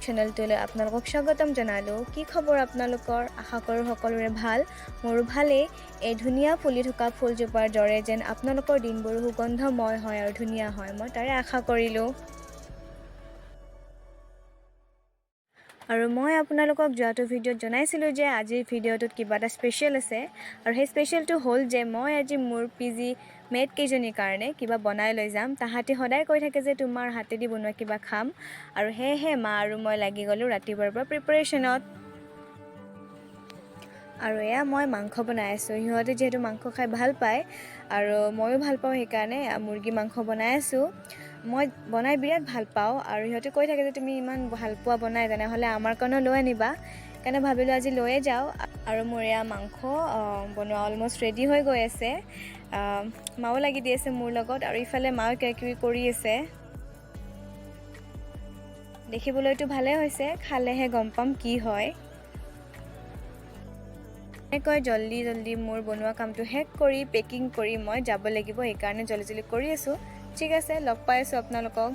চেনেলটোলৈ আপোনালোকক স্বাগতম জনালোঁ। কি খবৰ আপোনালোকৰ? আশা কৰোঁ সকলোৰে ভাল। মোৰো ভালেই। এই ধুনীয়া ফুলি থকা ফুলজোপাৰ দৰে যেন আপোনালোকৰ দিনবোৰো সুগন্ধময় হয় আৰু ধুনীয়া হয়, মই তাৰে আশা কৰিলোঁ। আৰু মই আপোনালোকক যোৱাটো ভিডিঅ'ত জনাইছিলোঁ যে আজিৰ ভিডিঅ'টোত কিবা এটা স্পেচিয়েল আছে, আৰু সেই স্পেচিয়েলটো হ'ল যে মই আজি মোৰ PG মেট কেইজনীৰ কাৰণে কিবা বনাই লৈ যাম। তাহাঁতি সদায় কৈ থাকে যে তোমাৰ হাতেদি বনোৱা কিবা খাম, আৰু সেয়েহে মা আৰু মই লাগি গ'লোঁ ৰাতিপুৱাৰ পৰা প্ৰিপাৰেশ্যনত। আৰু এয়া মই মাংস বনাই আছোঁ। সিহঁতে যিহেতু মাংস খাই ভাল পায় আৰু ময়ো ভাল পাওঁ, সেইকাৰণে মুৰ্গী মাংস বনাই আছোঁ। মই বনাই বিৰাট ভাল পাওঁ, আৰু সিহঁতে কৈ থাকে যে তুমি ইমান ভাল পোৱা বনাই, তেনেহ'লে আমাৰ কাৰণেও লৈ আনিবা। সেইকাৰণে ভাবিলোঁ আজি লৈয়ে যাওঁ। আৰু মোৰ এয়া মাংস বনোৱা অলমষ্ট ৰেডি হৈ গৈ আছে। মাও লাগি দি আছে মোৰ লগত, আৰু ইফালে মাও কিবাকিবি কৰি আছে। দেখিবলৈতো ভালেই হৈছে, খালেহে গম পাম কি হয়। এনেকৈ জল্দি মোৰ বনোৱা কামটো শেষ কৰি পেকিং কৰি মই যাব লাগিব, সেইকাৰণে জল্দি কৰি আছোঁ। ঠিক আছে, লগ পাই আছোঁ আপোনালোকক।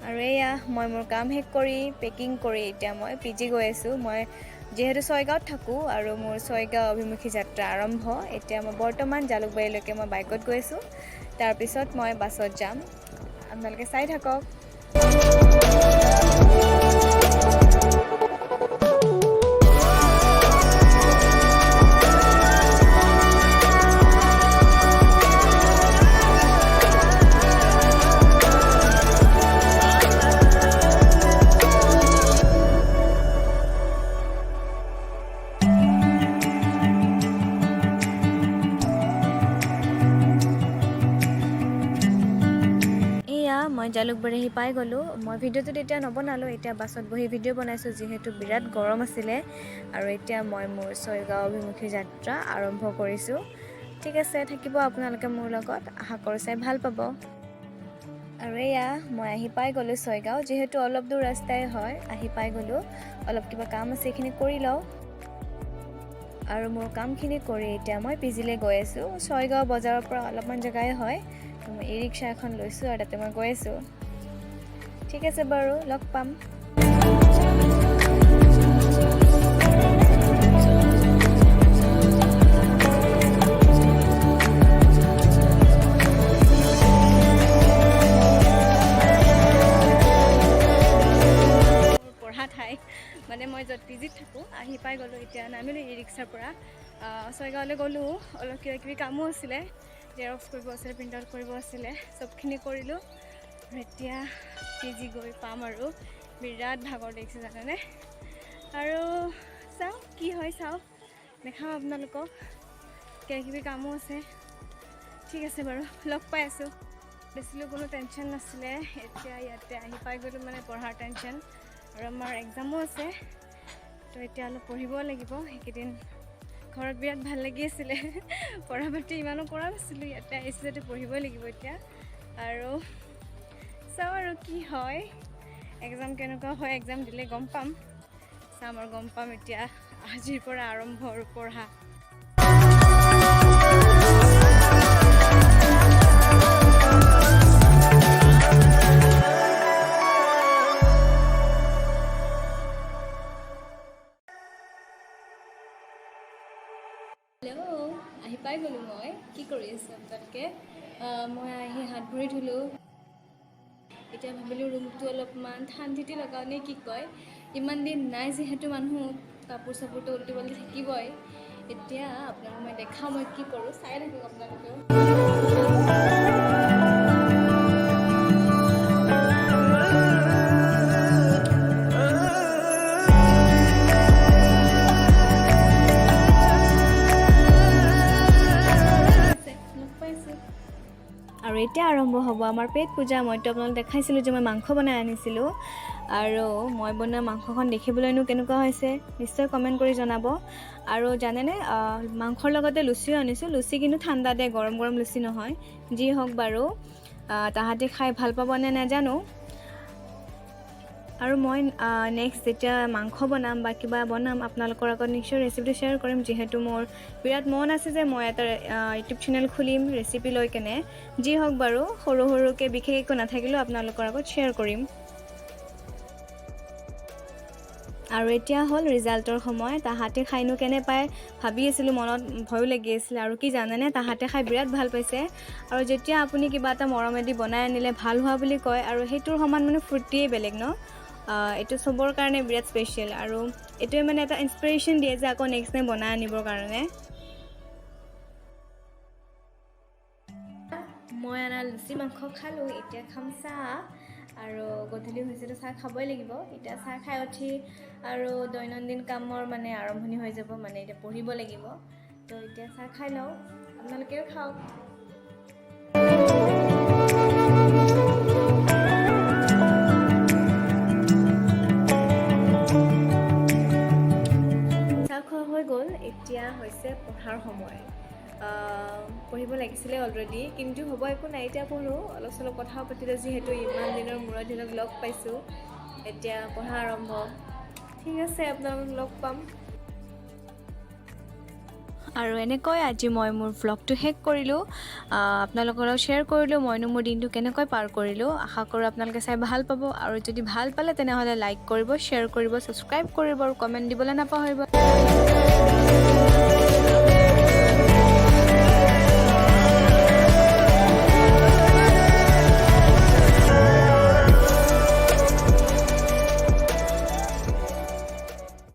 আৰু এয়া মই মোৰ কাম শেষ কৰি পেকিং কৰি এতিয়া মই PG গৈ আছোঁ। মই যিহেতু ছয়গাঁৱত থাকোঁ আৰু মোৰ ছয়গাঁও অভিমুখী যাত্ৰা আৰম্ভ। এতিয়া মই বৰ্তমান জালুকবাৰীলৈকে মই বাইকত গৈ আছোঁ, তাৰপিছত মই বাছত যাম। আপোনালোকে চাই থাকক। মই জালুকবাৰী আহি পাই গ'লোঁ। মই ভিডিঅ'টোত এতিয়া নবনালোঁ, এতিয়া বাছত বহি ভিডিঅ' বনাইছোঁ, যিহেতু বিৰাট গৰম আছিলে। আৰু এতিয়া মই মোৰ ছয়গাঁও অভিমুখী যাত্ৰা আৰম্ভ কৰিছোঁ। ঠিক আছে, থাকিব আপোনালোকে মোৰ লগত, আশা কৰোঁ চাই ভাল পাব। আৰু এয়া মই আহি পাই গ'লোঁ ছয়গাঁও, যিহেতু অলপ দূৰ ৰাস্তাই হয়। আহি পাই গ'লোঁ, অলপ কিবা কাম আছে সেইখিনি কৰি লওঁ। আৰু মোৰ কামখিনি কৰি এতিয়া মই PGলৈ গৈ আছোঁ। ছয়গাঁও বজাৰৰ পৰা অলপমান জেগাই হয়। মই ই-ৰিক্সা এখন লৈছোঁ আৰু তাতে মই গৈ আছোঁ। ঠিক আছে বাৰু, লগ পাম। পঢ়া ঠাই মানে মই য'ত PGত থাকোঁ, আহি পাই গ'লোঁ। এতিয়া নামিলোঁ ই-ৰিক্সাৰ পৰা, ছয়গাঁৱলৈ গ'লোঁ। অলপ কিবাকিবি কামো আছিলে, জেৰক্স কৰিব আছিলে, প্ৰিণ্ট আউট কৰিব আছিলে, চবখিনি কৰিলোঁ। এতিয়া PG গৈ পাম আৰু বিৰাট ভাগৰ লাগিছে জানেনে। আৰু চাওঁ কি হয়, চাওঁ দেখাম আপোনালোকক। কিবাকিবি কামো আছে। ঠিক আছে বাৰু, লগ পাই আছোঁ। বেছিলৈ কোনো টেনশ্যন নাছিলে, এতিয়া ইয়াতে আহি পাই গ'লোঁ মানে পঢ়াৰ টেনশ্যন। আৰু আমাৰ এক্সামো আছে, তো এতিয়া অলপ পঢ়িবও লাগিব। সেইকেইদিন ঘৰত বিৰাট ভাল লাগি আছিলে, পঢ়া পাতি ইমানো কৰা নাছিলোঁ, ইয়াতে আহিছোঁ যাতে পঢ়িবই লাগিব এতিয়া। আৰু চাওঁ আৰু কি হয়, এক্সাম কেনেকুৱা হয়, এক্সাম দিলে গম পাম। চাম আৰু গম পাম এতিয়া, আজিৰ পৰা আৰম্ভ আৰু পঢ়া। হেল্ল', আহি পাই গ'লোঁ মই। কি কৰি আছোঁ আপোনালোকে? মই আহি হাত ভৰি ধুলোঁ। এতিয়া ভাবিলোঁ ৰুমটো অলপমান শান্তিতে লগাওঁ নে কি কয়। ইমান দিন নাই যিহেতু মানুহ, কাপোৰ চাপোৰটো উল্টি পাল্টি থাকিবই। এতিয়া আপোনালোকক মই দেখাওঁ মই কি কৰোঁ, চাই থাকক আপোনালোকেও। আৰু এতিয়া আৰম্ভ হ'ব আমাৰ পেট পূজা। মইতো আপোনালোকক দেখাইছিলোঁ যে মই মাংস বনাই আনিছিলোঁ, আৰু মই বনোৱা মাংসখন দেখিবলৈনো কেনেকুৱা হৈছে নিশ্চয় কমেণ্ট কৰি জনাব। আৰু জানেনে, মাংসৰ লগতে লুচিও আনিছোঁ। লুচি কিন্তু ঠাণ্ডা দে, গৰম গৰম লুচি নহয়। যি হওক বাৰু, তাহাঁতি খাই ভাল পাব নে নাজানো। আৰু মই নেক্সট যেতিয়া মাংস বনাম বা কিবা বনাম আপোনালোকৰ আগত নিশ্চয় ৰেচিপিটো শ্বেয়াৰ কৰিম, যিহেতু মোৰ বিৰাট মন আছে যে মই এটা ইউটিউব চেনেল খুলিম ৰেচিপি লৈ কেনে। যি হওক বাৰু, সৰু সৰুকৈ বিশেষ একো নাথাকিলেও আপোনালোকৰ আগত শ্বেয়াৰ কৰিম। আৰু এতিয়া হ'ল ৰিজাল্টৰ সময়। তাহাঁতে খাইনো কেনে পায় ভাবি আছিলোঁ, মনত ভয়ো লাগি আছিলে। আৰু কি জানেনে, তাহাঁতে খাই বিৰাট ভাল পাইছে। আৰু যেতিয়া আপুনি কিবা এটা মৰমেদি বনাই আনিলে ভাল হোৱা বুলি কয়, আৰু সেইটোৰ সমান মানে ফূৰ্তিয়ে বেলেগ ন। এইটো চবৰ কাৰণে বিৰাট স্পেচিয়েল, আৰু এইটোৱে মানে এটা ইনস্পিৰেশ্যন দিয়ে যে আকৌ নেক্সট টাইম বনাই আনিবৰ কাৰণে। মই আনা লুচি মাংস খালোঁ, এতিয়া খাম চাহ। আৰু গধূলি হৈছেতো চাহ খাবই লাগিব। এতিয়া চাহ খাই উঠি আৰু দৈনন্দিন কামৰ মানে আৰম্ভণি হৈ যাব, মানে এতিয়া পঢ়িব লাগিব। তো এতিয়া চাহ খাই লওঁ, আপোনালোকেও খাওক। চাহ খোৱা হৈ গ'ল, এতিয়া হৈছে পঢ়াৰ সময়। পঢ়িব লাগিছিলে অলৰেডি, কিন্তু হ'ব, একো নাই, এতিয়া পঢ়োঁ। অলপ চলপ কথাও পাতিলোঁ, যিহেতু ইমান দিনৰ মূৰত দিনক লগ পাইছোঁ। এতিয়া পঢ়া আৰম্ভ। ঠিক আছে, আপোনালোকক লগ পাম। আৰু এনেকৈ আজি মই মোৰ ভ্লগটো শেষ কৰিলোঁ। আপোনালোকৰ লগত শ্বেয়াৰ কৰিলোঁ মইনো মোৰ দিনটো কেনেকৈ পাৰ কৰিলোঁ। আশা কৰোঁ আপোনালোকে চাই ভাল পাব, আৰু যদি ভাল পালে তেনেহ'লে লাইক কৰিব, শ্বেয়াৰ কৰিব, ছাবস্ক্ৰাইব কৰিব, আৰু কমেণ্ট দিবলৈ নাপাহৰিব।